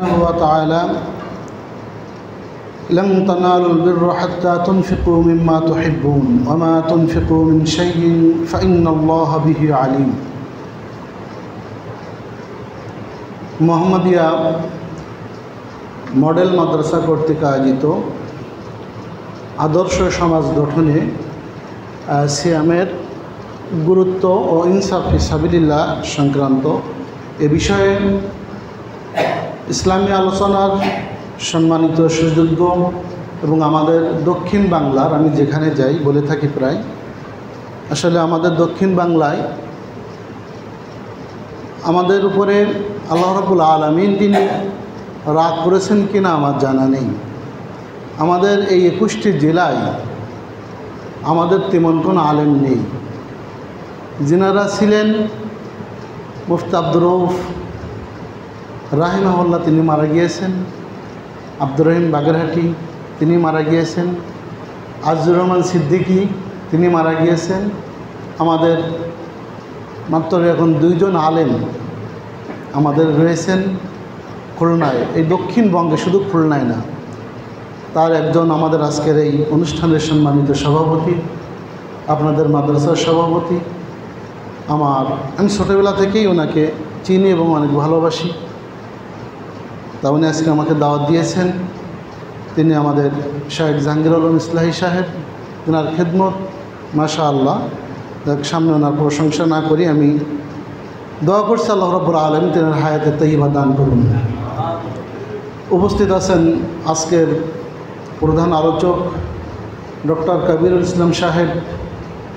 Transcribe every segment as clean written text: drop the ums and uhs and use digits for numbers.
وتعالى لن تنالوا البر حتى تنفقوا مما تحبون وما تنفقوا من شيء فإن الله به عليم। Mohammadia model মাদ্রাসা কর্তৃক আয়োজিত আদর্শ সমাজ গঠনে সিয়ামের গুরুত্ব ও ইনসাফ ফি সাবিলিল্লাহ সংক্রান্ত এ বিষয়ে ইসলামী আলোচনার সম্মানিত সুযোগ্য এবং আমাদের দক্ষিণ বাংলার, আমি যেখানে যাই বলে থাকি প্রায়, আসলে আমাদের দক্ষিণ বাংলায় আমাদের উপরে আল্লাহ রাব্বুল আলামিন তিনি রাগ করেছেন কিনা আমার জানা নেই। আমাদের এই 21টি জেলায় আমাদের তেমন কোনো আলেম নেই। যিনারা ছিলেন মুফতি আব্দুর রউফ রাহিমাহুল্লাহ তিনি মারা গিয়েছেন, আব্দুর রহিম বাগেরহাটি তিনি মারা গিয়েছেন, আজিজুর রহমান সিদ্দিকী তিনি মারা গিয়েছেন। আমাদের মাত্র এখন 2 জন আলেম আমাদের রয়েছেন খুলনায়, এই দক্ষিণবঙ্গে, শুধু খুলনায় না। তার একজন আমাদের আজকের এই অনুষ্ঠানের সম্মানিত সভাপতি, আপনাদের মাদ্রাসার সভাপতি। আমি ছোটোবেলা থেকেই ওনাকে চিনি এবং অনেক ভালোবাসি। তা উনি আজকে আমাকে দাওয়াত দিয়েছেন। তিনি আমাদের শাহেখ জাহাঙ্গীর আলম ইসলাহি সাহেব, ওনার খেদমত মাশাআল্লাহ। সামনে ওনার প্রশংসা না করি, আমি দোয়া করছি আল্লাহ রাব্বুল আলামিন তিনার হায়াতে তাইয়্যিবা দান করুন। উপস্থিত আছেন আজকের প্রধান আলোচক ডক্টর কবিরুল ইসলাম সাহেব,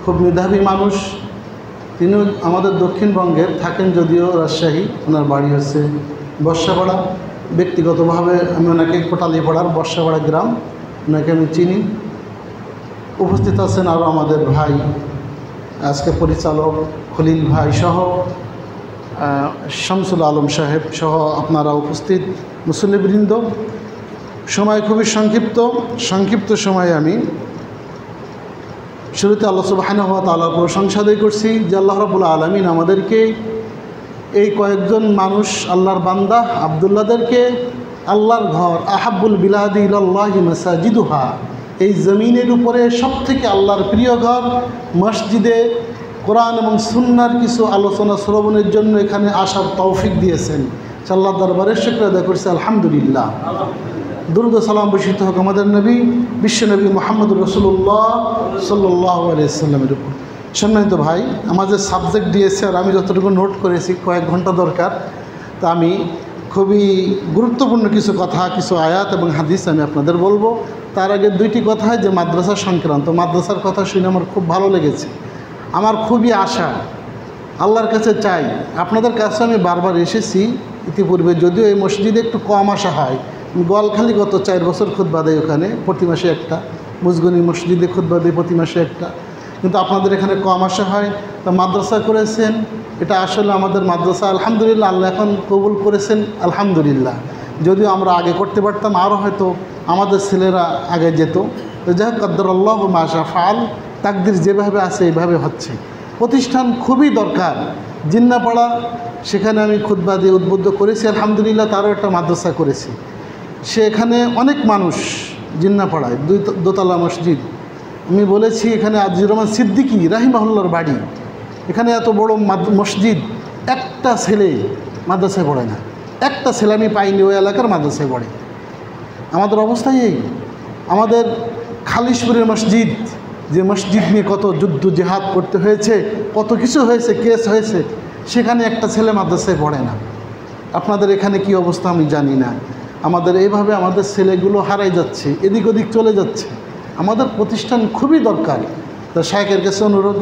খুব মেধাবী মানুষ। তিনিও আমাদের দক্ষিণবঙ্গের, থাকেন যদিও রাজশাহী, ওনার বাড়ি হচ্ছে বর্ষাপাড়া। ব্যক্তিগতভাবে আমি ওনাকে কোটালীপাড়ার বর্ষাপাড়া গ্রাম, ওনাকে আমি চিনি। উপস্থিত আছেন আরও আমাদের ভাই, আজকে পরিচালক খলিল ভাই সহ শামসুল আলম সাহেব সহ আপনারা উপস্থিত মুসল্লিবৃন্দ। সময় খুবই সংক্ষিপ্ত সময়ে আমি শুরুতে আল্লাহ সুবহানাহু ওয়া তাআলার প্রশংসা আদায় করছি যে আল্লাহ রাব্বুল আলামিন আমাদেরকে, এই কয়েকজন মানুষ, আল্লাহর বান্দা আব্দুল্লাহদেরকে আল্লাহর ঘর, আহাব্বুল বিলাদি ইলাল্লাহি মাসাজিদুহা, এই জমিনের উপরে সবথেকে আল্লাহর প্রিয় ঘর মসজিদে কোরআন এবং সুন্নাহর কিছু আলোচনা শ্রবণের জন্য এখানে আসার তৌফিক দিয়েছেন। আল্লাহর দরবারে শুকর আদায় করছি, আলহামদুলিল্লাহ। দুরূদ ও সালাম বর্ষিত হোক আমাদের নবী, বিশ্বনবী মুহাম্মদুর রাসূলুল্লাহ সাল্লাল্লাহু আলাইহি ওয়াসাল্লামের উপর। সম্মানিত ভাই, আমাদের সাবজেক্ট দিয়েছে আর আমি যতটুকু নোট করেছি, কয়েক ঘন্টা দরকার। তা আমি খুবই গুরুত্বপূর্ণ কিছু কথা, কিছু আয়াত এবং হাদিস আমি আপনাদের বলবো। তার আগে 2টি কথা, যে মাদ্রাসা সংক্রান্ত। মাদ্রাসার কথা শুনে আমার খুব ভালো লেগেছে। আমার খুবই আশা, আল্লাহর কাছে চাই, আপনাদের কাছে আমি বারবার এসেছি ইতিপূর্বে, যদিও এই মসজিদে একটু কম আসা হয়। গোয়ালখালী গত 4 বছর খুতবা দেয়, ওখানে প্রতি মাসে একটা। মুজগনি মসজিদে খুতবা দেয় প্রতি মাসে একটা, কিন্তু আপনাদের এখানে কম আসা হয়। তা মাদ্রাসা করেছেন, এটা আসলে আমাদের মাদ্রাসা, আলহামদুলিল্লাহ, আল্লাহ এখন কবুল করেছেন, আলহামদুলিল্লাহ। যদিও আমরা আগে করতে পারতাম, আরও হয়তো আমাদের ছেলেরা আগে যেত। তো যাই হোক, কদ্দারাল্লাহু মা শা ফাআল, তাকদির যেভাবে আছে এইভাবে হচ্ছে। প্রতিষ্ঠান খুবই দরকার। জিন্নাপাড়া, সেখানে আমি খুতবা দিয়ে উদ্বুদ্ধ করেছি, আলহামদুলিল্লাহ। তারও একটা মাদ্রাসা করেছি, সেখানে অনেক মানুষ। জিন্নাপাড়ায় 2 দোতলা মসজিদ, আমি বলেছি এখানে আজিজুর রহমান সিদ্দিকী রাহিমাহুল্লাহর বাড়ি। এখানে এত বড় মসজিদ, একটা ছেলে মাদ্রাসায় পড়ে না। একটা ছেলে আমি পাইনি ওই এলাকার মাদ্রাসায় পড়ে। আমাদের অবস্থাই এই। আমাদের খালিশপুরের মসজিদ, যে মসজিদ নিয়ে কত যুদ্ধ জেহাদ করতে হয়েছে, কত কিছু হয়েছে, কেস হয়েছে, সেখানে একটা ছেলে মাদ্রাসায় পড়ে না। আপনাদের এখানে কি অবস্থা আমি জানি না। আমাদের এইভাবে আমাদের ছেলেগুলো হারাই যাচ্ছে, এদিক ওদিক চলে যাচ্ছে। আমাদের প্রতিষ্ঠান খুবই দরকার। তো শায়েখের কাছে অনুরোধ,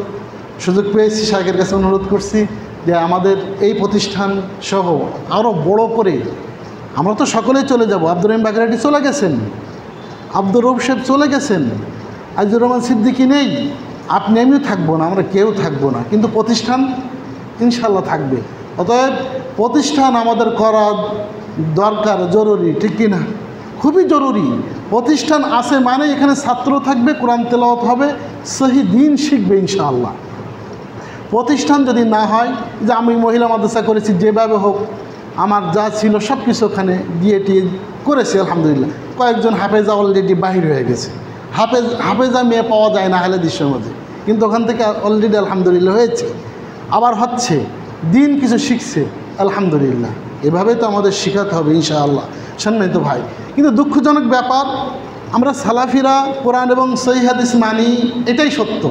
সুযোগ পেয়েছি, শায়েখের কাছে অনুরোধ করছি যে আমাদের এই প্রতিষ্ঠান সহ আরও বড় করে, আমরা তো সকলেই চলে যাব। আব্দুর রহিম বাগেরহাটি চলে গেছেন, আব্দুর রউফ সাহেব চলে গেছেন, আজিজুর রহমান সিদ্দিকী নেই, আপনি আমিও থাকবো না, আমরা কেউ থাকবো না, কিন্তু প্রতিষ্ঠান ইনশাল্লাহ থাকবে। অতএব প্রতিষ্ঠান আমাদের করা দরকার, জরুরি, ঠিক কিনা? খুবই জরুরি। প্রতিষ্ঠান আছে মানে এখানে ছাত্র থাকবে, কোরআন তেলাওয়াত হবে, সহি দ্বীন শিখবে ইনশাআল্লাহ। প্রতিষ্ঠান যদি না হয়, যে আমি মহিলা মাদ্রাসা করেছি, যেভাবে হোক আমার যা ছিল সব কিছু ওখানে দিয়ে টিয়ে করেছি আলহামদুলিল্লাহ। কয়েকজন হাফেজা অলরেডি বাহির হয়ে গেছে। হাফেজা মেয়ে পাওয়া যায় না আহলে হাদিসের মধ্যে, কিন্তু ওখান থেকে অলরেডি আলহামদুলিল্লাহ হয়েছে, আবার হচ্ছে, দিন কিছু শিখছে আলহামদুলিল্লাহ। এভাবেই তো আমাদের শেখাতে হবে ইনশাআল্লাহ সম্মানিত ভাই। কিন্তু দুঃখজনক ব্যাপার, আমরা সালাফিরা কোরআন এবং সহিহ হাদিস মানি, এটাই সত্য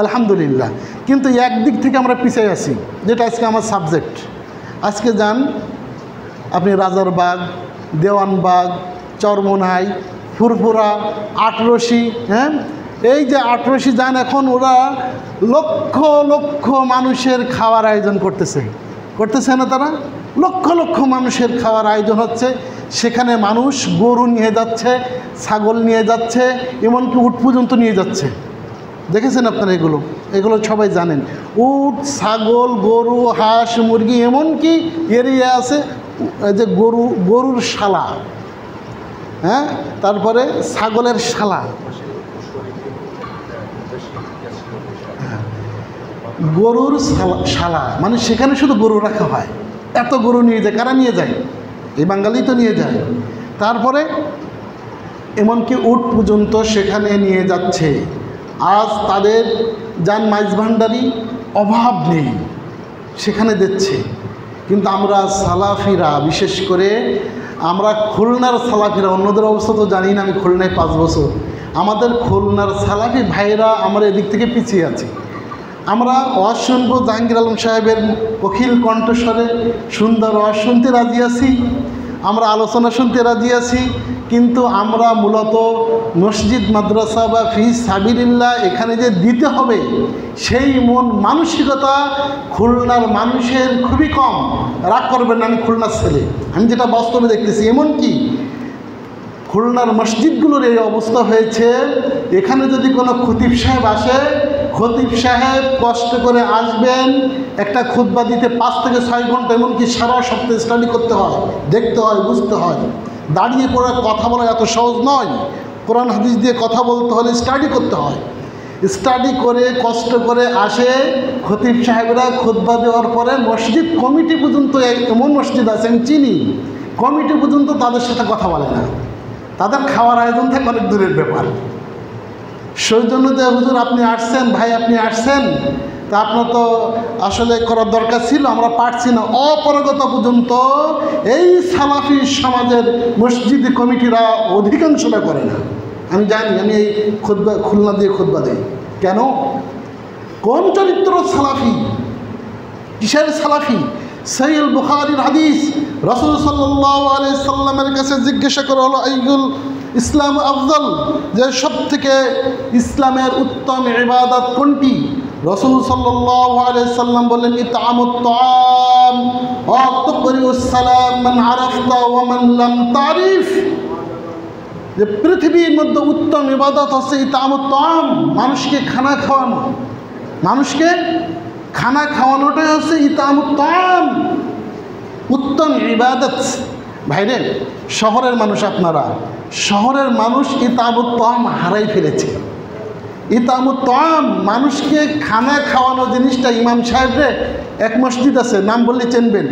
আলহামদুলিল্লাহ, কিন্তু একদিক থেকে আমরা পিছিয়ে আছি, যেটা আজকে আমার সাবজেক্ট। আজকে যান আপনি রাজারবাগ, দেওয়ানবাগ, চরমোনাই, ফুরফুরা, আটরশি, হ্যাঁ এই যে আটরশি যান, এখন ওরা লক্ষ লক্ষ মানুষের খাওয়ার আয়োজন করতেছে না তারা? লক্ষ লক্ষ মানুষের খাওয়ার আয়োজন হচ্ছে, সেখানে মানুষ গরু নিয়ে যাচ্ছে, ছাগল নিয়ে যাচ্ছে, এমনকি উট পর্যন্ত নিয়ে যাচ্ছে। দেখেছেন আপনারা? এগুলো সবাই জানেন। উট, ছাগল, গরু, হাঁস, মুরগি, এমনকি এরিয়া আছে যে গরুর শালা, হ্যাঁ, তারপরে ছাগলের শালা, গরুর শালা, মানে সেখানে শুধু গরু রাখা হয়। এত গরু নিয়ে যায়, কারা নিয়ে যায়? এই বাঙালি তো নিয়ে যায়। তারপরে এমনকি উট পর্যন্ত সেখানে নিয়ে যাচ্ছে। আজ তাদের যান মাইজ ভান্ডারি অভাব নেই, সেখানে দিচ্ছে। কিন্তু আমরা সালাফিরা, বিশেষ করে আমরা খুলনার সালাফিরা, অন্যদের অবস্থা তো জানি না, আমি খুলনায় 5 বছর, আমাদের খুলনার সালাফি ভাইরা আমরা এদিক থেকে পিছিয়ে আছি। আমরা ওয়াজ শুনবো, জাহাঙ্গীর আলম সাহেবের অখিল কণ্ঠস্বরে সুন্দর ওয়াজ শুনতে রাজি আছি, আমরা আলোচনা শুনতে রাজি আছি, কিন্তু আমরা মূলত মসজিদ, মাদ্রাসা বা ফি সাবিলিল্লাহ এখানে যে দিতে হবে, সেই মন মানসিকতা খুলনার মানুষের খুবই কম। রাগ করবেন না, আমি খুলনার ছেলে, আমি যেটা বাস্তবে দেখতেছি। এমনকি খুলনার মসজিদগুলোর এই অবস্থা হয়েছে, এখানে যদি কোনো খতিব সাহেব আসে, খতিব সাহেব কষ্ট করে আসবেন, একটা খুতবা দিতে 5 থেকে 6 ঘন্টা, এমনকি সারা সপ্তাহে স্টাডি করতে হয়, দেখতে হয়, বুঝতে হয়। দাঁড়িয়ে পড়ে কথা বলা এত সহজ নয়। কোরআন হাদিস দিয়ে কথা বলতে হলে স্টাডি করতে হয়। স্টাডি করে কষ্ট করে আসে খতিব সাহেবরা, খুতবা দেওয়ার পরে মসজিদ কমিটি পর্যন্ত, এমন মসজিদ আছে আমি চিনি, কমিটি পর্যন্ত তাদের সাথে কথা বলে না, তাদের খাওয়ার আয়োজন থাকে অনেক দূরের ব্যাপার। সেই জন্য যে হুজুর আপনি আসছেন, ভাই আপনি আসছেন, তা আপনার তো আসলে করার দরকার ছিল, আমরা পারছি না, অপারগতা পর্যন্ত এই সালাফি সমাজের মসজিদ কমিটিরা অধিকাংশটা করে না। আমি জানি, আমি এই খুলনা দিয়ে খুতবা দিই। কেন? কোন চরিত্র সালাফি? কিসের সালাফি? সহিহ বুখারীর হাদিস, রাসূল সাল্লাল্লাহু আলাইহি সাল্লামের কাছে জিজ্ঞাসা করা হলো, আইয়ুল ইসলাম আফদল, যে সব থেকে ইসলামের উত্তম ইবাদত কোনটি? রাসূল সাল্লাল্লাহু আলাইহি সাল্লাম বললেন, ইতআমুত তাআম ওয়া তুকরিউস সালাম মান আরাফতা ওয়া মান লাম তারিফ। যে পৃথিবীর মধ্যে উত্তম ইবাদত হচ্ছে ইতআমুত তাআম, মানুষকে খানা খাওয়ানো। মানুষকে খানা খাওয়ানোটাই হচ্ছে ইতআমুত তাআম, উত্তম ইবাদত। ভাইরে, শহরের মানুষ আপনারা, শহরের মানুষ ইতআমুত তাআম হারাই ফেলেছে। ইতআমুত তাআম, মানুষকে খানা খাওয়ানো জিনিসটা, ইমাম সাহেবরে, এক মসজিদ আছে, নাম বললে চেনবেন,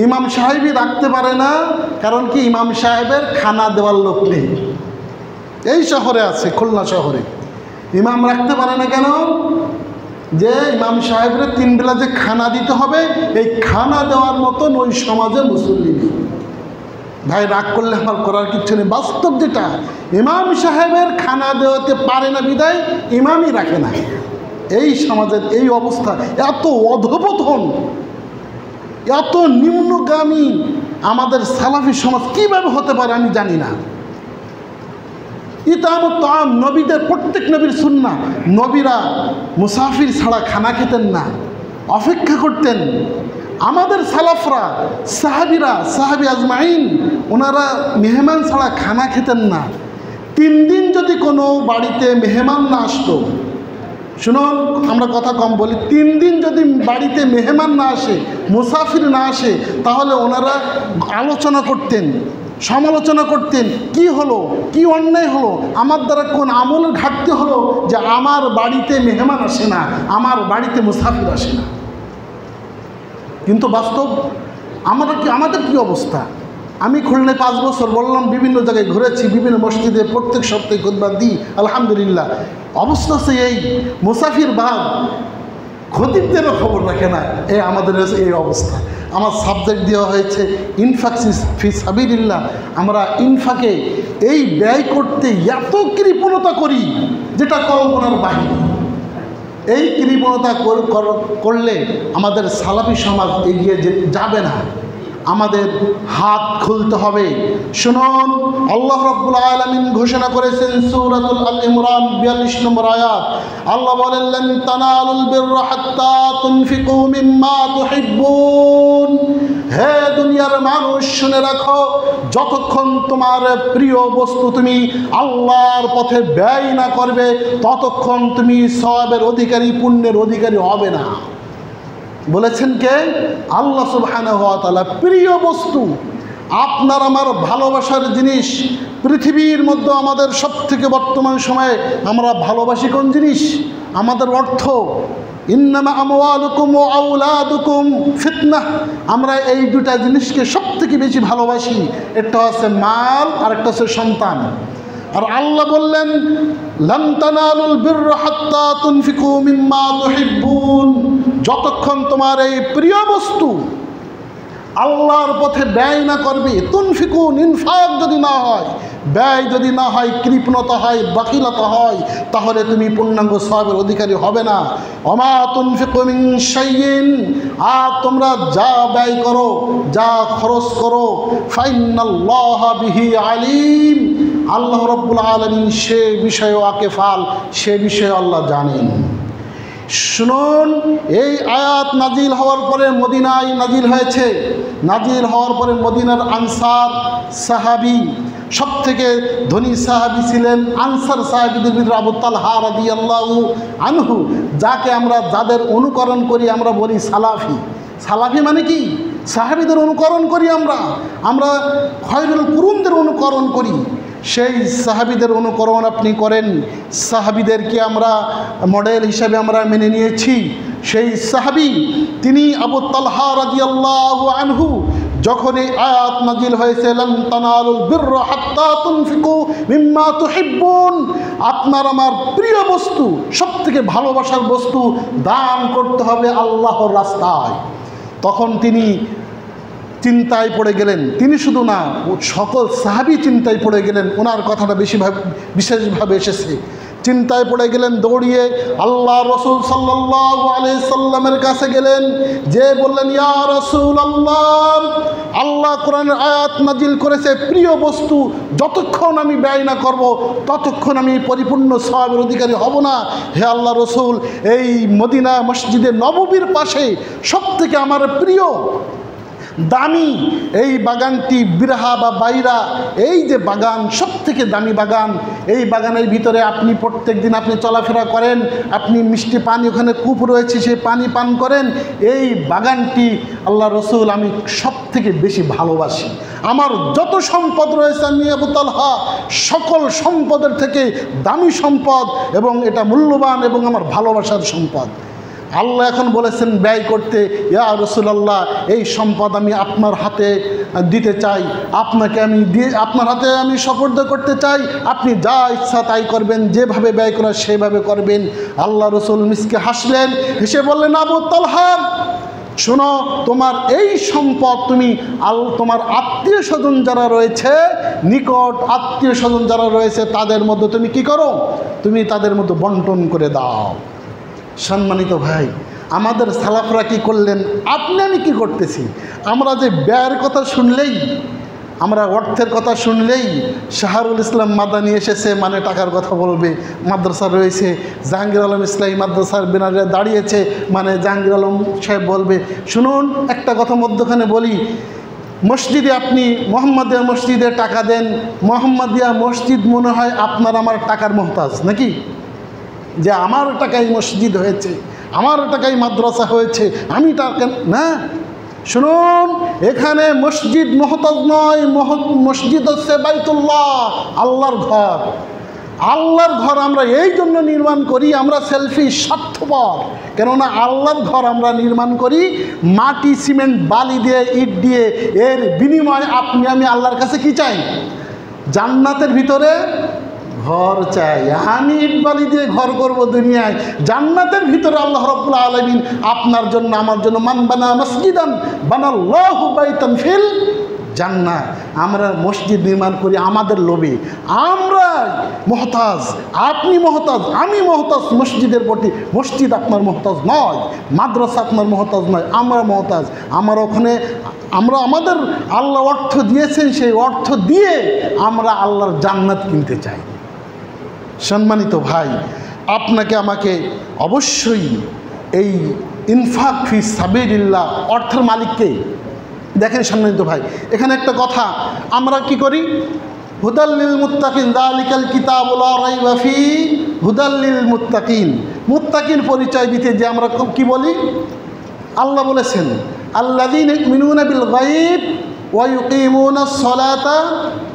ইমাম সাহেবই রাখতে পারে না। কারণ কি? ইমাম সাহেবের খানা দেওয়ার লোক নেই। এই শহরে আছে, খুলনা শহরে ইমাম রাখতে পারে না। কেন? যে ইমাম সাহেবরে 3 বেলা যে খানা দিতে হবে, এই খানা দেওয়ার মতন ওই সমাজে মুসল্লি নেই। ভাই রাগ করলে আমার করার কিচ্ছু নেই। বাস্তব যেটা, ইমাম সাহেবের খানা দেওয়াতে পারে না বিদায় ইমামই রাখে না। এই সমাজের এই অবস্থা, এত অধপতন, এত নিম্নগামী আমাদের সালাফি সমাজ কীভাবে হতে পারে আমি জানি না। ইতআমুত তাআম নবীদের, প্রত্যেক নবীর সুন্নাহ। নবীরা মুসাফির ছাড়া খানা খেতেন না, অপেক্ষা করতেন। আমাদের সালাফরা, সাহাবীরা, সাহাবী আজমাইন, ওনারা মেহমান ছাড়া খানা খেতেন না। 3 দিন যদি কোনো বাড়িতে মেহমান না আসতো, শুনুন আমরা কথা কম বলি, 3 দিন যদি বাড়িতে মেহমান না আসে, মুসাফির না আসে, তাহলে ওনারা আলোচনা করতেন, সমালোচনা করতেন। কি হলো, কি অন্যায় হলো, আমার দ্বারা কোন আমলের ঘাটতি হলো যে আমার বাড়িতে মেহমান আসে না, আমার বাড়িতে মুসাফির আসে না। কিন্তু বাস্তব আমাদের কি অবস্থা? আমি খুলনায় 5 বছর বললাম, বিভিন্ন জায়গায় ঘুরেছি, বিভিন্ন মসজিদে প্রত্যেক সপ্তাহে খুতবা দিই, আলহামদুলিল্লাহ। অবস্থা হচ্ছে এই মুসাফির ভাগ খতিবদেরও খবর রাখে না, আমাদের এই অবস্থা। আমার সাবজেক্ট দেওয়া হয়েছে ইনফাক ফি সাবিলিল্লাহ। আমরা ইনফাকে এই ব্যয় করতে এত কৃপণতা করি যেটা কল্পনার বাহিরে। এই কৃপণতা করলে আমাদের সালাফি সমাজ এগিয়ে যাবে না, আমাদের হাত খুলতে হবে। শুনুন, আল্লাহ রাব্বুল আলামিন ঘোষণা করেছেন সূরাতুল আল ইমরান 42 নম্বর আয়াত। আল্লাহ বলেন, লান তানালুল বিররা হাত্তা তুনফিকু মিম্মা তুহিব্বুন। হে দুনিয়ার মানুষ, শুনে রাখো, যতক্ষণ তোমার প্রিয় বস্তু তুমি আল্লাহর পথে ব্যয় না করবে, ততক্ষণ তুমি সওয়াবের অধিকারী, পুণ্যের অধিকারী হবে না। বলেছেন কে? আল্লাহ সুবহানাহু ওয়া তাআলা। প্রিয় বস্তু, আপনার আমার ভালোবাসার জিনিস। পৃথিবীর মধ্যে আমাদের সবথেকে বর্তমান সময়ে আমরা ভালোবাসি কোন জিনিস? আমাদের অর্থ। ইন্নামা আমওয়ালুকুম ওয়া আওলাদুকুম ফিতনাহ। আমরা এই দুটা জিনিসকে সবথেকে বেশি ভালোবাসি। একটা হচ্ছে মাল আর একটা হচ্ছে সন্তান। আর আল্লাহ বললেন, লান তানালুল বিররা হাত্তা তুনফিকু মিম্মা তুহিব্বুন। যতক্ষণ তোমার এই প্রিয় বস্তু আল্লাহর পথে ব্যয় না করবে, তুনফিকুন, ইনফাক যদি না হয়, ব্যয় যদি না হয়, কৃপণতা হয়, বাকিলতা হয়, তাহলে তুমি পূর্ণাঙ্গ সওয়াবের অধিকারী হবে না। ওমা তুনফিকু মিন শাইইন, আর তোমরা যা ব্যয় করো, যা খরচ করো, ফাইন্নাল্লাহা বিহি আলিম। আল্লাহ রাব্বুল আলামিন সে বিষয়ে ওয়াকিফাল, সে বিষয়ে আল্লাহ জানেন। শুনুন, এই আয়াত নাজিল হওয়ার পরে মদিনায় নাজিল হয়েছে। নাজিল হওয়ার পরে মদিনার আনসার সাহাবী, সবথেকে ধনী সাহাবী ছিলেন আনসার সাহাবীদের ভিতরে আবু তালহা রাদিয়াল্লাহু আনহু, যাদের অনুকরণ করি আমরা বলি সালাফি। সালাফি মানে কি? সাহাবীদের অনুকরণ করি আমরা খয়রুল কুরুনদের অনুকরণ করি। সেই সাহাবীদের অনুকরণ আপনি করেন, সাহাবীদেরকে আমরা মডেল হিসাবে আমরা মেনে নিয়েছি। সেই সাহাবী তিনি আবু তালহা রাদিয়াল্লাহু আনহু, যখন এই আয়াত নাজিল হয়েছে, লান তানালুল বিররা হাত্তা তুনফিকু মিম্মা তুহিব্বুন, আপনার আমার প্রিয় বস্তু, সবথেকে ভালোবাসার বস্তু দান করতে হবে আল্লাহর রাস্তায়। তখন তিনি চিন্তায় পড়ে গেলেন। তিনি শুধু না, সকল সাহাবী চিন্তায় পড়ে গেলেন। ওনার কথাটা বিশেষভাবে এসেছে। চিন্তায় পড়ে গেলেন, দৌড়িয়ে আল্লাহ রসুল সাল্লাল্লাহু আলাইহি সাল্লামের কাছে গেলেন, যে বললেন, ইয়া রাসূলুল্লাহ, আল্লাহ কোরআনের আয়াত নাজিল করেছে, প্রিয় বস্তু যতক্ষণ আমি ব্যয় না করব, ততক্ষণ আমি পরিপূর্ণ সওয়াবের অধিকারী হব না। হে আল্লাহ রসুল, এই মদিনা মসজিদে নববীর পাশে সবথেকে আমার প্রিয় দামি এই বাগানটি বিরহা বা বাইরা, এই যে বাগান, সবথেকে দামি বাগান, এই বাগানের ভিতরে আপনি প্রত্যেক দিন আপনি চলাফেরা করেন, আপনি মিষ্টি পানি, ওখানে কূপ রয়েছে, সেই পানি পান করেন। এই বাগানটি আল্লাহ রসুল আমি সবথেকে বেশি ভালোবাসি। আমার যত সম্পদ রয়েছে, আমি আবু তালহা সকল সম্পদের থেকে দামি সম্পদ, এবং এটা মূল্যবান এবং আমার ভালোবাসার সম্পদ। আল্লাহ এখন বলেছেন ব্যয় করতে, ইয়া রাসূলুল্লাহ, এই সম্পদ আমি আপনার হাতে দিতে চাই, আপনার হাতে আমি সুপর্দ করতে চাই। আপনি যা ইচ্ছা তাই করবেন, যেভাবে ব্যয় করা সেভাবে করবেন। আল্লাহ রসুল মিসকে হাসলেন, হেসে বললেন, আবু তালহা, শোনো, তোমার এই সম্পদ তুমি তোমার আত্মীয় স্বজন যারা রয়েছে, নিকট আত্মীয় স্বজন যারা রয়েছে, তাদের মধ্যে তুমি কি করো? তুমি তাদের মধ্যে বন্টন করে দাও। সম্মানিত ভাই, আমাদের সালাফরা কি করলেন, আপনি আমি কি করতেছি? আমরা যে ব্যয়ের কথা শুনলেই, আমরা অর্থের কথা শুনলেই শাহরুল ইসলাম মাদানী এসেছে মানে টাকার কথা বলবে, মাদ্রাসা রয়েছে, জাহাঙ্গীর আলম ইসলামী মাদ্রাসার ব্যানারে দাঁড়িয়েছে মানে জাহাঙ্গীর আলম সাহেব বলবে। শুনুন, একটা কথা মধ্যখানে বলি, মসজিদে আপনি মোহাম্মদিয়া মসজিদে টাকা দেন, মোহাম্মদিয়া মসজিদ মনে হয় আপনার আমার টাকার মোহতাজ নাকি? যে আমার টাকায় মসজিদ হয়েছে, আমার টাকায় মাদ্রাসা হয়েছে, আমি টাকা না। শুনুন, এখানে মসজিদ মোহতাজ নয়, মসজিদ হচ্ছে বাইতুল্লাহ, আল্লাহর ঘর। আল্লাহর ঘর আমরা এই জন্য নির্মাণ করি, আমরা সেলফিশ, স্বার্থপর। কেননা আল্লাহর ঘর আমরা নির্মাণ করি মাটি, সিমেন্ট, বালি দিয়ে, ইট দিয়ে। এর বিনিময়ে আপনি আমি আল্লাহর কাছে কি চাই? জান্নাতের ভিতরে ঘর চাই। আমি ইট বালি দিয়ে ঘর করব দুনিয়ায়, জান্নাতের ভিতরে আল্লাহ রাব্বুল আলামিন আপনার জন্য, আমার জন্য, মান বানা মসজিদান বানাল্লাহু বাইতান ফিল জান্নাহ। আমরা মসজিদ নির্মাণ করি আমাদের লোভে। আমরা মহতাজ, আপনি মহতাজ, আমি মহতাজ মসজিদের প্রতি। মসজিদ আপনার মহতাজ নয়, মাদ্রাসা আপনার মহতাজ নয়, আমরা মহতাজ। আমরা ওখানে আমরা আমাদের আল্লাহ অর্থ দিয়েছেন, সেই অর্থ দিয়ে আমরা আল্লাহর জান্নাত কিনতে চাই। সম্মানিত ভাই, আপনাকে আমাকে অবশ্যই এই ইনফাক ফি সাবিলিল্লাহ অর্থের মালিককে দেখেন। সম্মানিত ভাই, এখানে একটা কথা আমরা কি করি? হুদাল্লিল মুত্তাকিন, যালিকাল কিতাবু লা রাইবা ফি হুদাল্লিল মুত্তাকিন। মুত্তাকিন পরিচয় দিতে যে আমরা কি বলি? আল্লাহ বলেছেন আল্লাযীনা ইউমিনুনা বিল গায়ব ওয়া ইউকিমুনাস সালাতা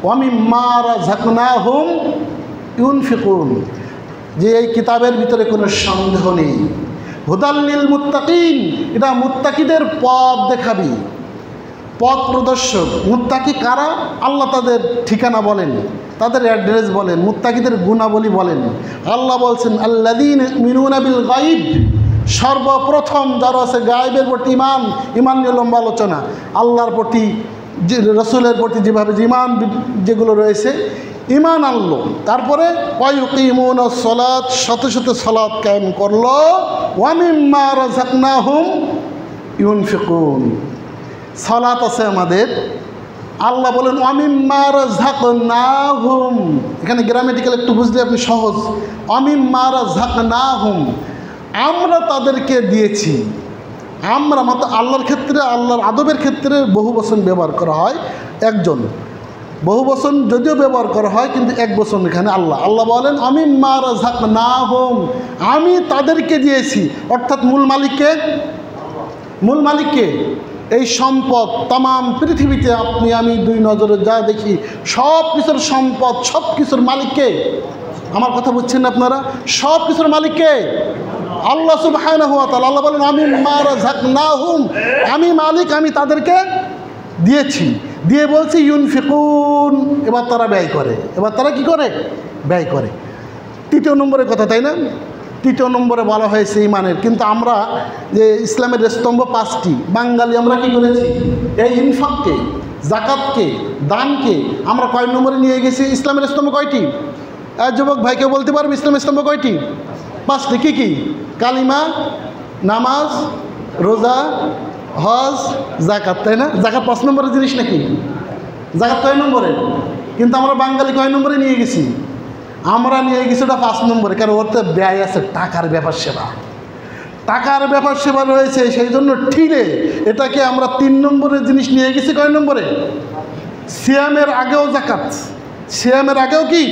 ওয়া মিম্মা রাযাকনাহুম ইউনফিকুন। যে এই কিতাবের ভিতরে কোনো সন্দেহ নেই। হুদাল্লিল মুত্তাকিন, এটা মুত্তাকিদের পথ দেখাবি, পথ প্রদর্শক। মুত্তাকি কারা? আল্লাহ তাদের ঠিকানা বলেন, তাদের অ্যাড্রেস বলেন, মুত্তাকিদের গুণাবলী বলেন। আল্লাহ বলছেন আল্লাযীনা ইউমিনুনা বিল গায়ব। সর্বপ্রথম যারা আছে গায়েবের প্রতি ইমান, ইমান নিয়ে লম্বা আলোচনা। আল্লাহর প্রতি, যে রসুলের প্রতি যেভাবে ইমান যেগুলো রয়েছে, ইমান আনলো। তারপরে ওয়ায়ুকিমুনাস সালাত, সাথে সাথে সালাত কায়েম করলো। ওয়া মিম্মা রাযাকনাহুম ইউনফিকুন। সালাত আছে আমাদের। আল্লাহ বলেন ওয়া মিম্মা রাযাকনাহুম। এখানে গ্রামেটিক্যাল একটু বুঝলে আপনি সহজ। ওয়া মিম্মা রাযাকনাহুম, আমরা তাদেরকে দিয়েছি। আমরা মাত্র আল্লাহর ক্ষেত্রে, আল্লাহর আদবের ক্ষেত্রে বহু বচন ব্যবহার করা হয় একজন। বহু বচন যদিও ব্যবহার করা হয়, কিন্তু এক বচন এখানে আল্লাহ। আল্লাহ বলেন আমিম্মা রাযাকনাহুম, আমি তাদেরকে দিয়েছি। অর্থাৎ মূল মালিককে, মূল মালিককে। এই সম্পদ তামাম পৃথিবীতে আপনি আমি দুই নজরে যা দেখি, সব কিছুর সম্পদ, সব কিছুর মালিককে। আমার কথা বুঝছেন না আপনারা? সব কিছুর মালিককে আল্লাহ সুবহানাহু ওয়া তাআলা। আল্লাহ বলেন আমিম্মা রাযাকনাহুম, আমি মালিক, আমি তাদেরকে দিয়েছি। দিয়ে বলছি ইউনফিকুন, এবার তারা ব্যয় করে। এবার তারা কি করে? ব্যয় করে। তৃতীয় নম্বরের কথা, তাই না? তৃতীয় নম্বরে বলা হয়েছে ইমানের। কিন্তু আমরা যে ইসলামের স্তম্ভ 5টি, বাঙালি আমরা কি করেছি? এই ইনফাককে, জাকাতকে, দানকে আমরা কয় নম্বরে নিয়ে গেছি? ইসলামের স্তম্ভ কয়টি? যুবক ভাইকে বলতে পারবে ইসলামের স্তম্ভ কয়টি? 5টি। কী কী? কালিমা, নামাজ, রোজা, হজ, জাকাত, তাই না? জাকাত 5 নম্বরের জিনিস নাকি? জাকাত কয় নম্বরে? কিন্তু আমরা বাঙালি কয় নম্বরে নিয়ে গেছি? আমরা নিয়ে গেছি ওটা 5 নম্বরে। কারণ ওতে ব্যয় আছে, টাকার ব্যাপার সেবা, টাকার ব্যাপার সেবা রয়েছে। সেই জন্য ঠিলে এটাকে আমরা 3 নম্বরের জিনিস নিয়ে গেছি। কয় নম্বরে? সিয়ামের আগেও জাকাত, সিয়ামের আগেও কি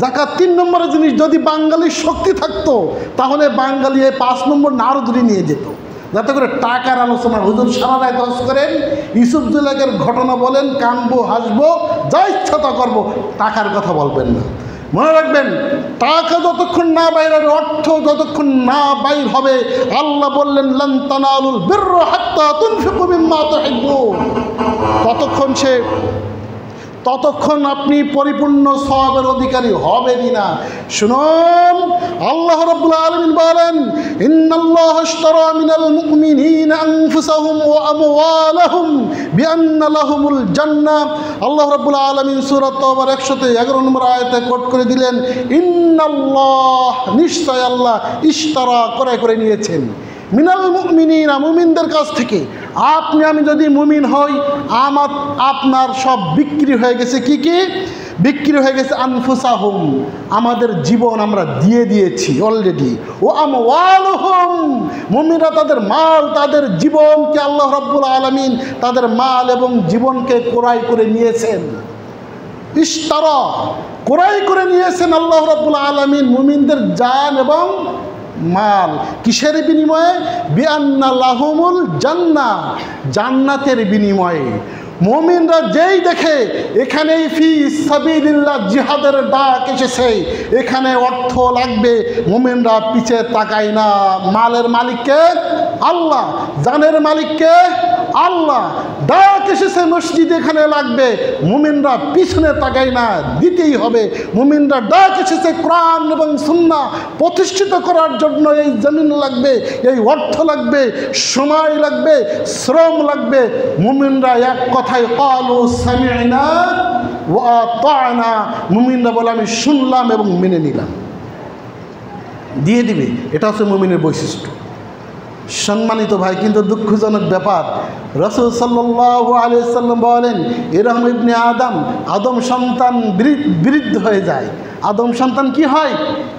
জাকাত 3 নম্বরের জিনিস। যদি বাঙালির শক্তি থাকতো তাহলে বাঙালি এই 5 নম্বর না আরও দূরে নিয়ে যেত, যাতে করে টাকার আলোচনা। হুজুর সারা রাত হজ করেন, ইউসুফ জুলাইখের ঘটনা বলেন, কানবো, হাসবো, যা ইচ্ছা তা করবো, টাকার কথা বলবেন না। মনে রাখবেন, টাকা যতক্ষণ না বাইর হবে, অর্থ যতক্ষণ না বাইর হবে, আল্লাহ বললেন লান তানালুল বিররা হাত্তা তুনফিকু মিম্মা তুহিব্বুন, ততক্ষণ আপনি পরিপূর্ণ সওয়াবের অধিকারী হবেনই না। শুনুন, আল্লাহ রাব্বুল আলামিন বলেন ইন্নাল্লাহা আশতারা মিনাল মুমিনিনা আনফুসাহুম ওয়া আমওয়ালাহুম বিআন্না লাহুমুল জান্নাহ। আল্লাহ রাব্বুল আলামিন সূরা তাওবার 111 নম্বর আয়াতে কোট করে দিলেন ইন্নাল্লাহ, নিশ্চয় আল্লাহ, ইশতারা, ক্রয় করে নিয়েছেন, মিনাল মুমিনিনা, মুমিনদের কাছ থেকে। আপনি আমি যদি মুমিন হই, আপনার সব বিক্রি হয়ে গেছে। কি কি বিক্রি হয়ে গেছে? আনফুসাহুম, আমাদের জীবন আমরা দিয়ে দিয়েছি অলরেডি। ও আমওয়ালুহুম, মুমিনরা তাদের মাল, তাদের জীবনকে আল্লাহ রাব্বুল আলামিন তাদের মাল এবং জীবনকে ক্রয় করে নিয়েছেন। ইশতারা, ক্রয় করে নিয়েছেন আল্লাহ রাব্বুল আলামিন মুমিনদের জান এবং মাল। কিসের বিনিময়ে? বিআন্না লাহুমুল জান্নাহ, জান্নাতের বিনিময়ে। মুমিনরা যেই দেখে এখানে ফি সাবিলিল্লাহ জিহাদের ডাক এসেছে, এখানে অর্থ লাগবে, মুমিনরা পিছে তাকায় না। মালের মালিককে আল্লাহ, জানের মালিককে আল্লাহ। ডাক এসেছে মসজিদ এখানে লাগবে, মুমিনরা পিছনে তাকায় না, দিতেই হবে। মুমিনরা ডাক এসেছে কোরআন এবং সুন্নাহ প্রতিষ্ঠিত করার জন্য, এই জমিন লাগবে, এই অর্থ লাগবে, সময় লাগবে, শ্রম লাগবে। মুমিনরা এক কথায় ক্বালু সামি'না ওয়া আতা'না, মুমিনরা বলে আমি শুনলাম এবং মেনে নিলাম, দিয়ে দিবে। এটা হচ্ছে মুমিনের বৈশিষ্ট্য। সম্মানিত ভাই, কিন্তু দুঃখজনক ব্যাপার, রাসূল সাল্লাল্লাহু আলাইহি সাল্লাম বলেন এরকম ইবনে আদম সন্তান বৃদ্ধ হয়ে যায়। আদম সন্তান কি হয়?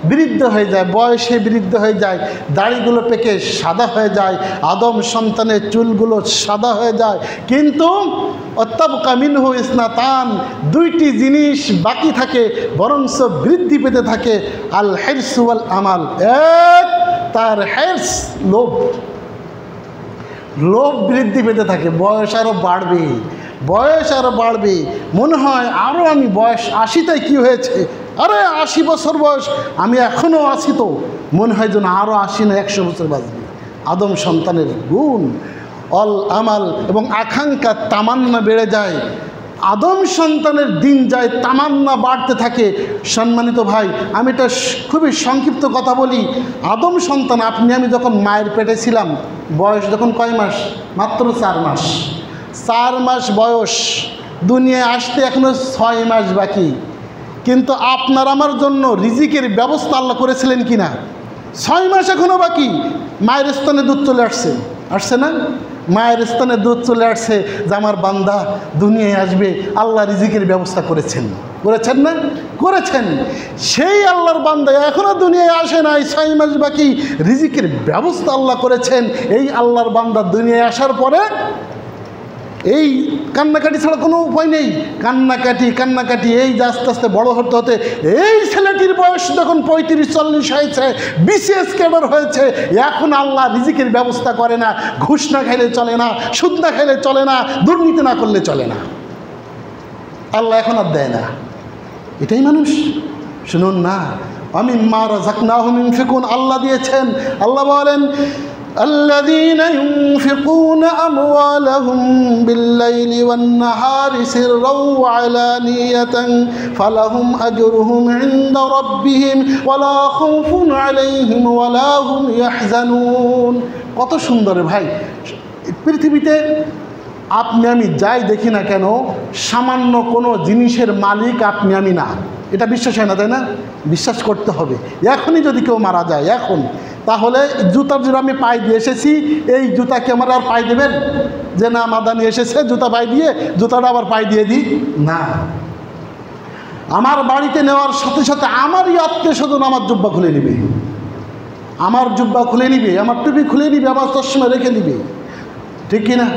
বৃদ্ধ হয়ে যায়, বয়সে বৃদ্ধ হয়ে যায়, দাড়িগুলো পেকে সাদা হয়ে যায়, আদম সন্তানের চুলগুলো সাদা হয়ে যায়। কিন্তু অত্তাবকা মিনহু ইসনাতান, দুইটি জিনিস বাকি থাকে, বরঞ্চ বৃদ্ধি পেতে থাকে। আল হিরস ওয়াল আমাল, এক তার হিরস, লোভ বৃদ্ধি পেতে থাকে। বয়স আরও বাড়বে, বয়স আরও বাড়বে, মনে হয় আরও আমি বয়স 80-তে কী হয়েছে, আরে 80 বছর বয়স, আমি এখনও আছি, তো মনে হয় যেন আরও 80 না 100 বছর বাঁচবে। আদম সন্তানের গুণ অল আমাল, এবং আকাঙ্ক্ষা তামান্না বেড়ে যায়। আদম সন্তানের দিন যায়, তামান্না বাড়তে থাকে। সম্মানিত ভাই, আমি এটা খুবই সংক্ষিপ্ত কথা বলি। আদম সন্তান, আপনি আমি যখন মায়ের পেটে ছিলাম, বয়স যখন কয় মাস? মাত্র 4 মাস। 4 মাস বয়স, দুনিয়ায় আসতে এখনও 6 মাস বাকি। কিন্তু আপনার আমার জন্য রিজিকের ব্যবস্থা আল্লাহ করেছিলেন কি না? 6 মাস এখনও বাকি। মায়ের স্তনে দুধ চলে আসছে না? মায়ের স্তনে দুধ চলে আসছে যে আমার বান্দা দুনিয়ায় আসবে, আল্লাহ রিজিকের ব্যবস্থা করেছেন না? করেছেন। সেই আল্লাহর বান্দা এখনও দুনিয়ায় আসে নাই, 6 মাস বাকি, রিজিকের ব্যবস্থা আল্লাহ করেছেন। এই আল্লাহর বান্দা দুনিয়ায় আসার পরে এই কান্নাকাটি ছাড়া কোনো উপায় নেই। কান্নাকাটি এই যে আস্তে আস্তে বড় হতে হতে এই ছেলেটির বয়স যখন 35-40 হয়েছে, বিশেষ ক্যাডার হয়েছে, এখন আল্লাহ রিজিকের ব্যবস্থা করে না। ঘুষ না খাইলে চলে না, সুদ না খাইলে চলে না, দুর্নীতি না করলে চলে না, আল্লাহ এখন আর দেয় না। এটাই মানুষ। শুনুন না, আমিম্মা রাযাকনাহুম ইউনফিকুন, আল্লাহ দিয়েছেন। আল্লাহ বলেন الذين ينفقون أموالهم بالليل والنهار سرا وعلانية فلهم أجرهم عند ربهم ولا خوف عليهم ولا هم يحزنون। কত সুন্দর ভাই! পৃথিবীতে আপনি আমি যাই দেখি না কেন, সামান্য কোনো জিনিসের মালিক আপনি আমি না। এটা বিশ্বাস হয় না, তাই না? বিশ্বাস করতে হবে। এখনই যদি কেউ মারা যায় এখন, তাহলে জুতার জোড়া আমি পায়ে দিয়ে এসেছি, এই জুতাকে আমার আর পায়ে দেবেন? যে না, মাদানি এসেছে জুতা পায়ে দিয়ে, জুতাটা আবার পায়ে দিয়ে দিই না। আমার বাড়িতে নেওয়ার সাথে সাথে আমারই আত্মীয় স্বজন আমার জুব্বা খুলে নিবে, আমার জুব্বা খুলে নিবে, আমার টুপি খুলে নিবে, আমার চশমা রেখে নিবে, ঠিক কিনা?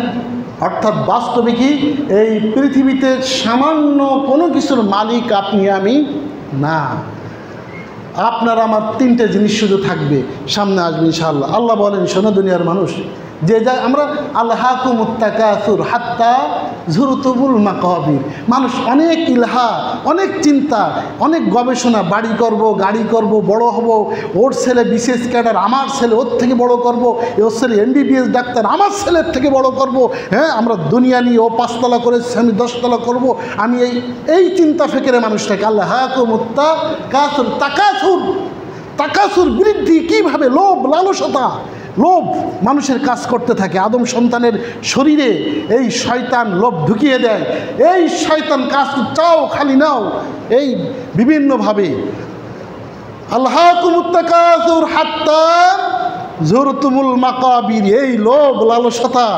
অর্থাৎ বাস্তবে কি, এই পৃথিবীতে সামান্য কোনো কিছুর মালিক আপনি আমি না। আপনার আমার 3টে জিনিস শুধু থাকবে, সামনে আসবে ইনশাআল্লাহ। আল্লাহ বলেন, শোনো দুনিয়ার মানুষ, যে যা আমরা আলহাকুমুত তাকাসুর হাত্তা যুরতুমুল মাকাবির, মানুষ অনেক ইলহা, অনেক চিন্তা, অনেক গবেষণা, বাড়ি করব, গাড়ি করব, বড় হব, ওর ছেলে বিশেষ ক্যাডার, আমার ছেলে ওর থেকে বড় করব, ওর ছেলে MBBS ডাক্তার, আমার ছেলের থেকে বড় করব, হ্যাঁ আমরা দুনিয়া নিয়ে, ও 5 তলা করেছে আমি 10 তলা করব, আমি এই চিন্তা ফেকেরে মানুষটাকে আলহাকুমুত তাকাসুর বৃদ্ধি কিভাবে? লোভ, লালসতা, লোভ মানুষের কাজ করতে থাকে। আদম সন্তানের শরীরে এই শয়তান লোভ ঢুকিয়ে দেয়। এই শয়তান কাজ চাও খালি নাও, এই বিভিন্নভাবে আলহাকুমুত তাকাসুর হাত্তা যুরতুমুল মাকাবির, এই লোভ লালসতা।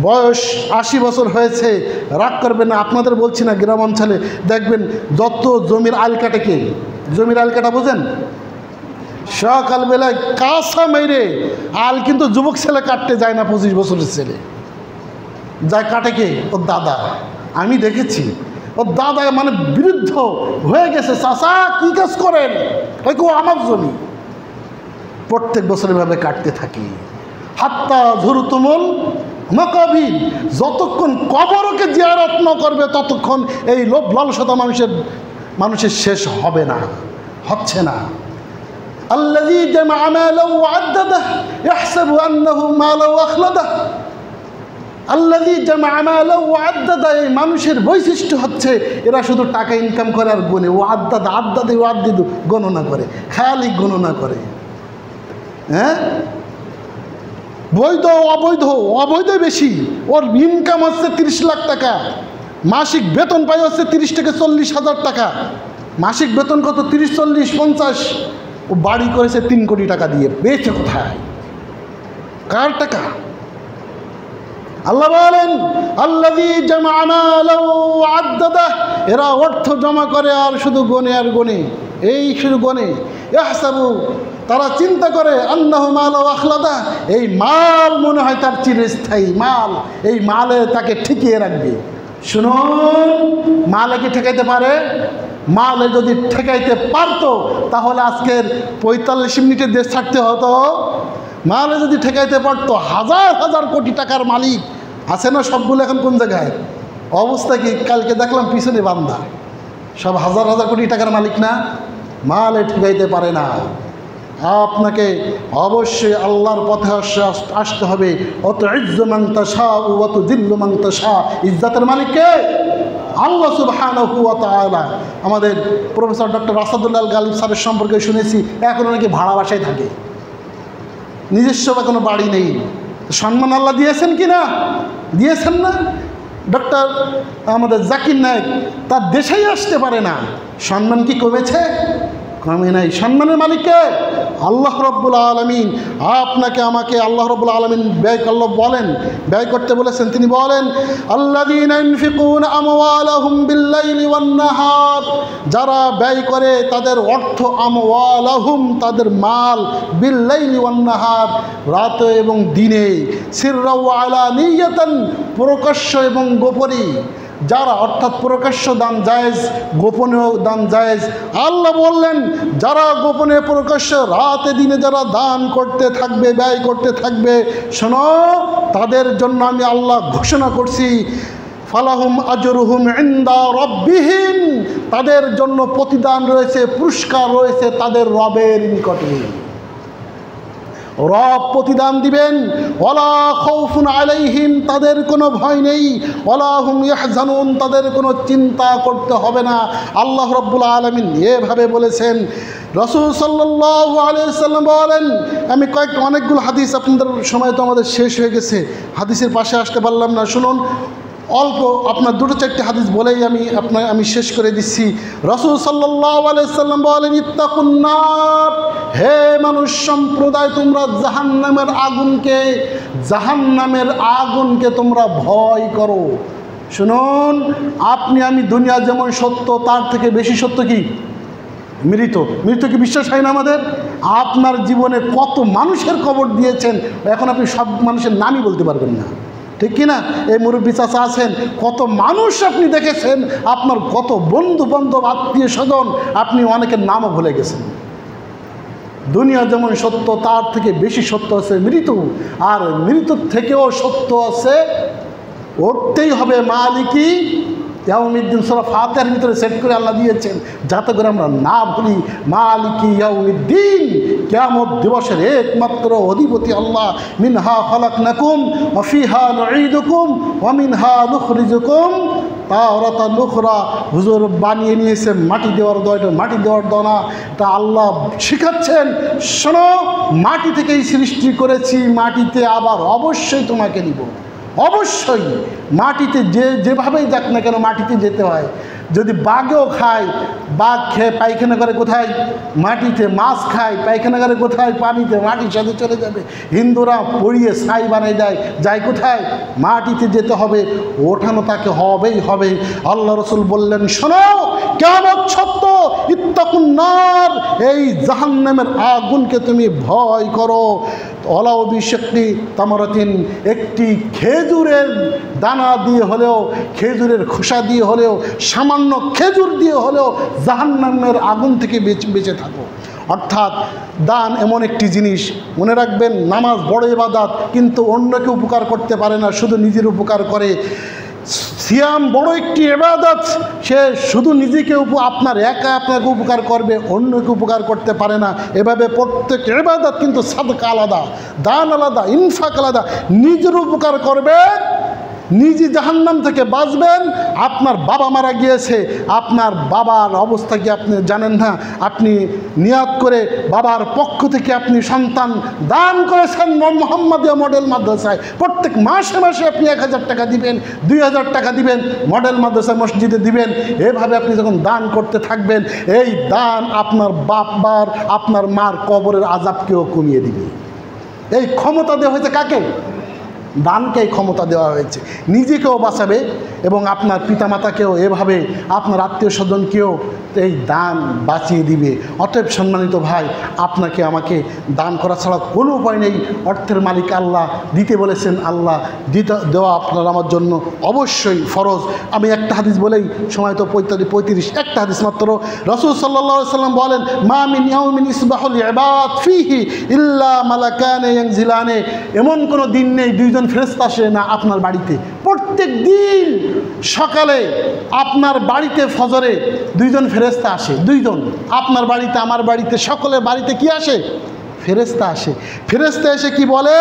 বয়স 80 বছর হয়েছে, রাগ করবেন না, আপনাদের বলছি না, গ্রাম অঞ্চলে দেখবেন যত জমির আল কাটে, কে জমির আল কাটা বোঝেন? সকালবেলায় কাঁচা মেরে আল, কিন্তু যুবক ছেলে কাটতে যায় না, 25 বছরের ছেলে যায়, কাটে কে? ওর দাদা। আমি দেখেছি ওর দাদা মানে বিরুদ্ধ হয়ে গেছে, চাচা কী কাজ করেন? ওই কেউ আমার জমি, প্রত্যেক বছর এভাবে কাটতে থাকি। হাত্তা যুরতুমুল মাকাবির, যতক্ষণ কবরকে জিয়ারত না করবে ততক্ষণ এই লোভ লালসতা মানুষের শেষ হবে না, হচ্ছে না। আল্লাযী জামাআ মালাহু ওয়া আদ্দাদাহু ইয়াহসাবু আন্নাহু মালাহু আখলাদাহু। আল্লাযী জামাআ মালাহু ওয়া আদ্দাদাহু, এই মানুষের বৈশিষ্ট্য হচ্ছে এরা শুধু টাকা ইনকাম করে আর গুনে, ও আদ্দাদা গণনা করে, খালি গণনা করে। হ্যাঁ, বৈধ অবৈধ বেশি। ওর ইনকাম হচ্ছে 30 লাখ টাকা, মাসিক বেতন পাই হচ্ছে 30 থেকে 40,000 টাকা। মাসিক বেতন কত? 30, 40, 50। ও বাড়ি করেছে 3 কোটি টাকা দিয়ে, পেয়েছে কোথায়? কার টাকা? আল্লাহ বলেন আল্লাযী জামাআ মালাহু ওয়া আদ্দাদাহু, এরা অর্থ জমা করে আর শুধু গনে আর গনে, এই শুধু গনে। ইয়াহসাবু, তারা চিন্তা করে আন্নাহু মালাহু আখলাদা, এই মাল মনে হয় তার চিরস্থায়ী মাল, এই মালে তাকে ঠেকিয়ে রাখবে। শুনুন, মালে কি ঠেকাইতে পারে? মালে যদি ঠেকাইতে পারতো তাহলে আজকের 45 মিনিটে দেশ ছাড়তে হতো। মালে যদি ঠেকাইতে পারতো, হাজার হাজার কোটি টাকার মালিক আছে না সবগুলো এখন কোন জায়গায়? অবস্থা কি? কালকে দেখলাম পিছনে বান্দা, সব হাজার হাজার কোটি টাকার মালিক না? মালে ঠেকাইতে পারে না। আপনাকে অবশ্যই আল্লাহর পথে আসতে হবে। অত ইজ্জু মান তাশা ওয়া তুযিল্লু মান তাশা, ইজ্জতের মালিক কে? আল্লাহ সুবহানাহু ওয়া তাআলা। আমাদের প্রফেসর ডক্টর আসাদুল্লাহ গালিব স্যারের সম্পর্কে শুনেছি এখন নাকি ভাড়া বাসায় থাকে, নিজস্ব কোনো বাড়ি নেই। সম্মান আল্লাহ দিয়েছেন কি না? দিয়েছেন না? ডক্টর আমাদের জাকির নায়েক তার দেশেই আসতে পারে না, সম্মান কি কমেছে? কমে নাই। সম্মানের মালিককে আল্লাহ রাব্বুল আলামিন। আপনাকে আমাকে আল্লাহ রাব্বুল আলামিন ব্যয় করলো বলেন, ব্যয় করতে বলেছেন। তিনি বলেন আল্লাযীনা ইউনফিকুনা আমওয়ালাহুম বিল-লাইলি ওয়ান-নাহার, যারা ব্যয় করে তাদের অর্থ, আমওয়ালাহুম তাদের মাল, বিল-লাইলি ওয়ান-নাহার রাতে এবং দিনে, সিররা ওয়া আলানিয়াতান প্রকাশ্য এবং গোপনে, যারা অর্থাৎ প্রকাশ্য দান জায়েজ, গোপনেও দান জায়েজ। আল্লাহ বললেন যারা গোপনে প্রকাশ্য রাতে দিনে যারা দান করতে থাকবে, ব্যয় করতে থাকবে, শোনো তাদের জন্য আমি আল্লাহ ঘোষণা করছি ফালাহুম আজরুহুম ইনদা রাব্বিহিম, তাদের জন্য প্রতিদান রয়েছে, পুরস্কার রয়েছে তাদের রবের নিকটে। রব প্রতিদান দিবেন। ওয়ালা খাউফুন আলাইহিম, তাদের কোনো ভয় নেই। ওয়ালা হুম ইয়াহজানুন, তাদের কোনো চিন্তা করতে হবে না। আল্লাহ রাব্বুল আলামিন এভাবে বলেছেন। রাসূল সাল্লাল্লাহু আলাইহি ওয়াসাল্লাম বলেন, আমি অনেকগুলো হাদিস, আপনাদের সময় তো আমাদের শেষ হয়ে গেছে, হাদিসের পাশে আসতে পারলাম না। শুনুন, অল্প আপনার 2-4টি হাদিস বলেই আমি শেষ করে দিচ্ছি। রাসূল সাল্লাল্লাহু আলাইহি ওয়াসাল্লাম বলেন ইত্তাকুন নার, হে মানুষ সম্প্রদায় তোমরা জাহান্নামের আগুনকে তোমরা ভয় করো। শুনুন, আমি দুনিয়া যেমন সত্য তার থেকে বেশি সত্য কি মৃত কি বিশ্বাস হয় না আমাদের? আপনার জীবনে কত মানুষের কবর দিয়েছেন, এখন আপনি সব মানুষের নামই বলতে পারবেন না, ঠিক কিনা? এই মুরব্বী চাচা আছেন, কত মানুষ আপনি দেখেছেন, আপনার কত বন্ধু বান্ধব আত্মীয় স্বজন আপনি অনেকের নামও ভুলে গেছেন। দুনিয়া যেমন সত্য তার থেকে বেশি সত্য আছে মৃত্যু, আর মৃত্যুর থেকেও সত্য আছে উঠতেই হবে মালিকি ইয়াউমিদ্দিন। সূরা ফাতিহার ভিতরে সেট করে আল্লাহ দিয়েছেন যাতে করে আমরা না ভুলি মালিকি ইয়াউমিদ্দিন, কিয়ামত দিবসের একমাত্র অধিপতি আল্লাহ। মিনহা খালাকনাকুম ওয়া ফিহা নুঈদুকুম ওয়া মিনহা নুখরিজুকুম তারাতান উখরা। হুজুর বানিয়ে নিয়েছে মাটি দেওয়ার দোয়া, এটা মাটি দেওয়ার দোয়া না, এটা আল্লাহ শিখাচ্ছেন। শোনো, মাটি থেকেই সৃষ্টি করেছি, মাটিতে আবার অবশ্যই তোমাকে নিব। অবশ্যই মাটিতে যেভাবেই যাক না কেন মাটিতে যেতে হয়। যদি বাঘেও খায়, বাঘ খেয়ে পায়খানা করে কোথায়? মাটিতে। মাছ খায়, পায়খানা করে কোথায়? পানিতে। মাটির সাথে চলে যাবে। হিন্দুরা পড়িয়ে ছাই বানায় যায় কোথায়? মাটিতে যেতে হবে, ওঠানো তাকে হবেই হবে। আল্লাহ রসুল বললেন শোনো, কিয়ামত সত্য, ইত্তাকুন নার, এই জাহান্নামের আগুনকে তুমি ভয় করো। ওয়ালাউ বিশাক্কি তামারাতিন, একটি খেজুরের দানা দিয়ে হলেও, খেজুরের খোসা দিয়ে হলেও, সামান্য খেজুর দিয়ে হলেও জাহান্নামের আগুন থেকে বেঁচে থাকো। অর্থাৎ দান এমন একটি জিনিস, মনে রাখবেন নামাজ বড় ইবাদত, কিন্তু অন্যকে উপকার করতে পারে না, শুধু নিজের উপকার করে। সিয়াম বড় একটি ইবাদত, সে শুধু নিজেকে আপনাকে উপকার করবে, অন্যকে উপকার করতে পারে না। এভাবে প্রত্যেক ইবাদত কিন্তু সাদকা আলাদা, দান আলাদা, ইনফাক আলাদা। নিজের উপকার করবে, নিজে জাহান্নাম থেকে বাঁচবেন। আপনার বাবা মারা গিয়েছে, আপনার বাবার অবস্থা কি আপনি জানেন না? আপনি নিয়াত করে বাবার পক্ষ থেকে আপনি সন্তান দান করেছেন মোহাম্মদীয় মডেল মাদ্রাসায়, প্রত্যেক মাসে মাসে আপনি 1000 টাকা দিবেন, 2000 টাকা দিবেন, মডেল মাদ্রাসা মসজিদে দিবেন। এভাবে আপনি যখন দান করতে থাকবেন, এই দান আপনার বাবার আপনার মার কবরের আযাবকেও কমিয়ে দিবে। এই ক্ষমতা দেওয়া হয়েছে কাকে? দানকে এই ক্ষমতা দেওয়া হয়েছে। নিজেকেও বাঁচাবে এবং আপনার পিতামাতাকেও, এভাবে আপনার আত্মীয় স্বজনকেও এই দান বাঁচিয়ে দিবে। অতএব সম্মানিত ভাই, আপনাকে আমাকে দান করা ছাড়া কোনো উপায় নেই। অর্থের মালিক আল্লাহ, দিতে বলেছেন আল্লাহ, দেওয়া আপনার আমার জন্য অবশ্যই ফরজ। আমি একটা হাদিস বলেই, সময় তো 35 একটা হাদিস মাত্র। রাসূল সাল্লাল্লাহু আলাইহি ওয়াসাল্লাম বলেন, মা মিন ইয়াউমিন ইসবাহুল ইবাদ ফিহি ইল্লা মালাকানে ইয়ানজিলানে। এমন কোনো দিন নেই দুইজন ফেরেশতা আসে না আপনার বাড়িতে। প্রত্যেক দিন সকালে আপনার বাড়িতে ফজরে দুইজন ফেরেশতা আসে, দুইজন। আপনার বাড়িতে, আমার বাড়িতে, সকলের বাড়িতে কি আসে? ফেরেশতা আসে। ফেরেশতা এসে কি বলে?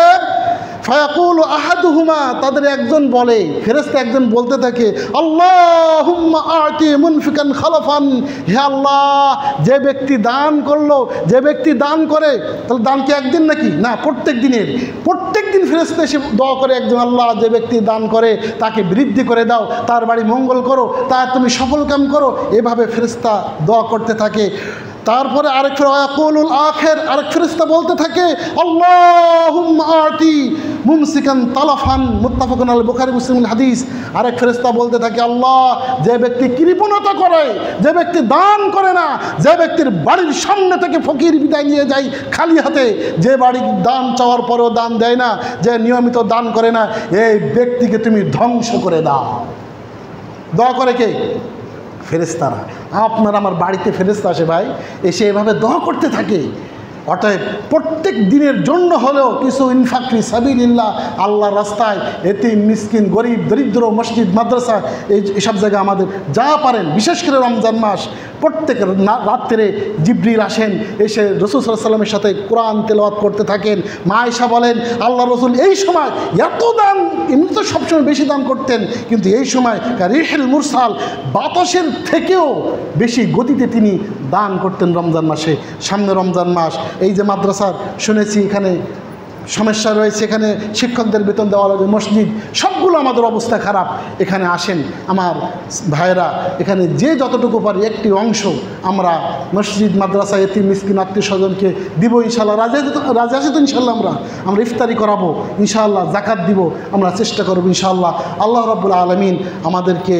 ফায়াকুলু আহাদুহুমা, তাদের একজন বলে, ফেরেশতা একজন বলতে থাকে, আল্লাহুম্মা আতি মুনফিকান খালাফান। হে আল্লাহ, যে ব্যক্তি দান করলো, যে ব্যক্তি দান করে, তাহলে দান কি একদিন নাকি? না, প্রত্যেক দিনের। প্রত্যেক দিন ফেরেশতা এসে দোয়া করে একজন, আল্লাহ যে ব্যক্তি দান করে তাকে বৃদ্ধি করে দাও, তার বাড়ি মঙ্গল করো, তার তুমি সফল কাম করো। এভাবে ফেরেশতা দোয়া করতে থাকে। তারপরে আরেক ফেরেশতা বলতে থাকে, আল্লাহুম্মা আতি মুমসিকান তালাফান। মুত্তাফাকুন আলাইহি, বুখারী মুসলিমের হাদিস। আরেক ফেরেশতা বলতে থাকে, আল্লাহ যে ব্যক্তি কৃপণতা করে, যে ব্যক্তি দান করে না, যে ব্যক্তির বাড়ির সামনে থেকে ফকির বিদায় নিয়ে যায় খালি হাতে, যে বাড়ির দান চাওয়ার পরেও দান দেয় না, যে নিয়মিত দান করে না, এই ব্যক্তিকে তুমি ধ্বংস করে দাও। দোয়া করে কে? ফেরেশতারা। আপনার আমার বাড়িতে ফেরেশতা আসে ভাই, এসে এভাবে দোয়া করতে থাকে। অতএব প্রত্যেক দিনের জন্য হলেও কিছু ইনফাক ফি সাবিলিল্লাহ, আল্লাহর রাস্তায়, এতিম মিসকিন গরিব দরিদ্র, মসজিদ মাদ্রাসা, এইসব জায়গায় আমাদের যা পারেন, বিশেষ করে রমজান মাস প্রত্যেক রাত্রে জিবরিল আসেন, এসে রাসূল সাল্লাল্লাহু আলাইহি ওয়াসাল্লামের সাথে কোরআন তেলাওয়াত করতে থাকেন। মা আয়েশা বলেন, আল্লাহ রাসূল এই সময় এত দান, এমনি তো সবসময় বেশি দান করতেন, কিন্তু এই সময় রিহিল মুরসাল, বাতাসের থেকেও বেশি গতিতে তিনি দান করতেন রমজান মাসে। সামনে রমজান মাস, এই যে মাদ্রাসার শুনেছি এখানে সমস্যা রয়েছে, এখানে শিক্ষকদের বেতন দেওয়া লাগে, মসজিদ, সবগুলো আমাদের অবস্থা খারাপ। এখানে আসেন আমার ভাইরা, এখানে যে যতটুকু পারি একটি অংশ আমরা মসজিদ মাদ্রাসা এতিম মিসকিন আত্মীয় স্বজনকে দিব ইনশাআল্লাহ। রাজি আছি তো ইনশাআল্লাহ? আমরা ইফতারি করাবো ইনশাআল্লাহ, জাকাত দিব, আমরা চেষ্টা করব ইনশাআল্লাহ। আল্লাহ রাব্বুল আলামিন আমাদেরকে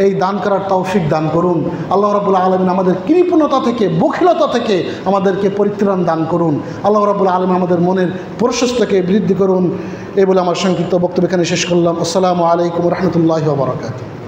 এই দান করার তৌফিক দান করুন। আল্লাহ রাব্বুল আলামিন আমাদের কৃপণতা থেকে, বখিলতা থেকে আমাদেরকে পরিত্রাণ দান করুন। আল্লাহ রাব্বুল আলামিন আমাদের মনের প্রশস্তকে বৃদ্ধি করুন। এই বলে আমার সংক্ষিপ্ত বক্তব্য এখানে শেষ করলাম। আসসালামু আলাইকুম ওয়া রাহমাতুল্লাহি ওয়া বারাকাতুহু।